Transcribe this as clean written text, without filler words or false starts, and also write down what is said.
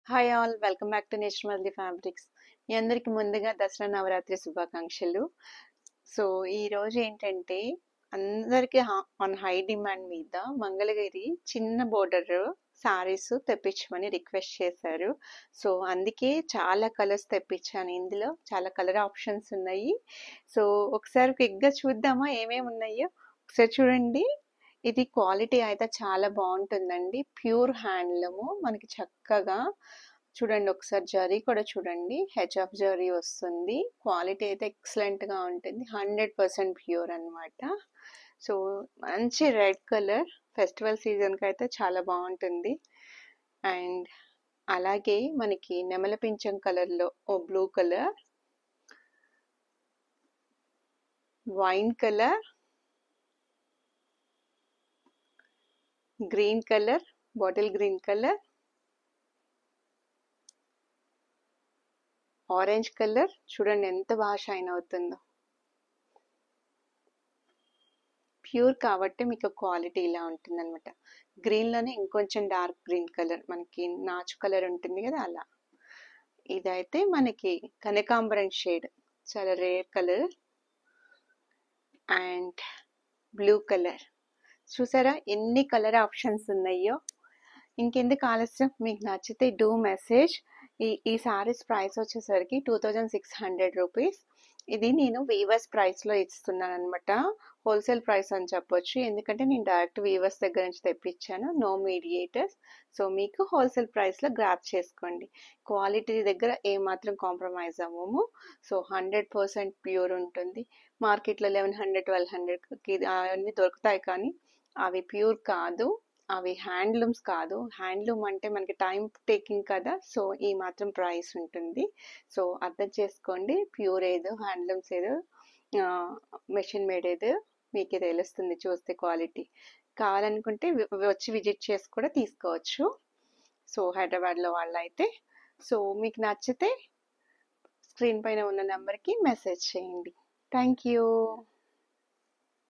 Hi all, welcome back to nature Malli fabrics. మీ అందరికి ముందుగా దసరా నవరాత్రి శుభాకాంక్షలు. సో ఈరోజు ఏంటంటే అందరికీ ఆన్ హై డిమాండ్ మీద మంగళగిరి చిన్న బోర్డర్ శారీస్ తెప్పించమని రిక్వెస్ట్ చేశారు. సో అందుకే చాలా కలర్స్ తెప్పించాను. ఇందులో చాలా కలర్ ఆప్షన్స్ ఉన్నాయి. సో ఒకసారి క్విక్గా చూద్దామా ఏమేమి ఉన్నాయో. ఒకసారి చూడండి. ఇది క్వాలిటీ అయితే చాలా బాగుంటుందండి. ప్యూర్ హ్యాండ్లూము మనకి చక్కగా చూడండి. ఒకసారి జరీ కూడా చూడండి, హెచ్ఎఫ్ జరీ వస్తుంది. క్వాలిటీ అయితే ఎక్సలెంట్గా ఉంటుంది. 100% ప్యూర్ అనమాట. సో మంచి రెడ్ కలర్ ఫెస్టివల్ సీజన్కి అయితే చాలా బాగుంటుంది. అండ్ అలాగే మనకి నెమల పింఛం కలర్లో ఓ blue colour, wine colour, green colour, bottle green colour, orange colour. చూడండి ఎంత బాగా షైన్ అవుతుందో. ప్యూర్ కాబట్టి మీకు క్వాలిటీ ఇలా ఉంటుంది అనమాట. గ్రీన్లోనే ఇంకొంచెం డార్క్ గ్రీన్ కలర్, మనకి నాచు కలర్ ఉంటుంది కదా అలా. ఇదైతే మనకి కనకాంబరం షేడ్, చాలా rare colour. And blue colour. చూసారా ఎన్ని కలర్ ఆప్షన్స్ ఉన్నాయో. ఇంకెందుకు ఆలస్యం, మీకు నచ్చితే డూ మెసేజ్. ఈ సారీస్ ప్రైస్ వచ్చేసరికి 2600 రూపీస్. ఇది నేను వీవర్స్ ప్రైస్లో ఇస్తున్నాను అనమాట. హోల్సేల్ ప్రైస్ అని చెప్పొచ్చు, ఎందుకంటే నేను డైరెక్ట్ వీవర్స్ దగ్గర నుంచి తెప్పించాను, నో మీడియేటర్స్. సో మీకు హోల్సేల్ ప్రైస్లో గ్రాప్ చేసుకోండి. క్వాలిటీ దగ్గర ఏమాత్రం కాంప్రమైజ్ అవ్వము. సో 100% ప్యూర్ ఉంటుంది. మార్కెట్లో 1100 1200కి అవన్నీ దొరుకుతాయి, కానీ అవి ప్యూర్ కాదు, అవి హ్యాండ్లూమ్స్ కాదు. హ్యాండ్లూమ్ అంటే మనకి టైం టేకింగ్ కదా, సో ఈ మాత్రం ప్రైస్ ఉంటుంది. సో అర్థం చేసుకోండి, ప్యూర్ ఏదో హ్యాండ్లూమ్స్ ఏదో మెషిన్ మేడ్ ఏదో మీకే తెలుస్తుంది చూస్తే క్వాలిటీ. కావాలనుకుంటే వచ్చి విజిట్ చేసి కూడా తీసుకోవచ్చు. సో హైదరాబాద్లో వాళ్ళైతే. సో మీకు నచ్చితే స్క్రీన్ పైన ఉన్న నెంబర్కి మెసేజ్ చేయండి. Thank you.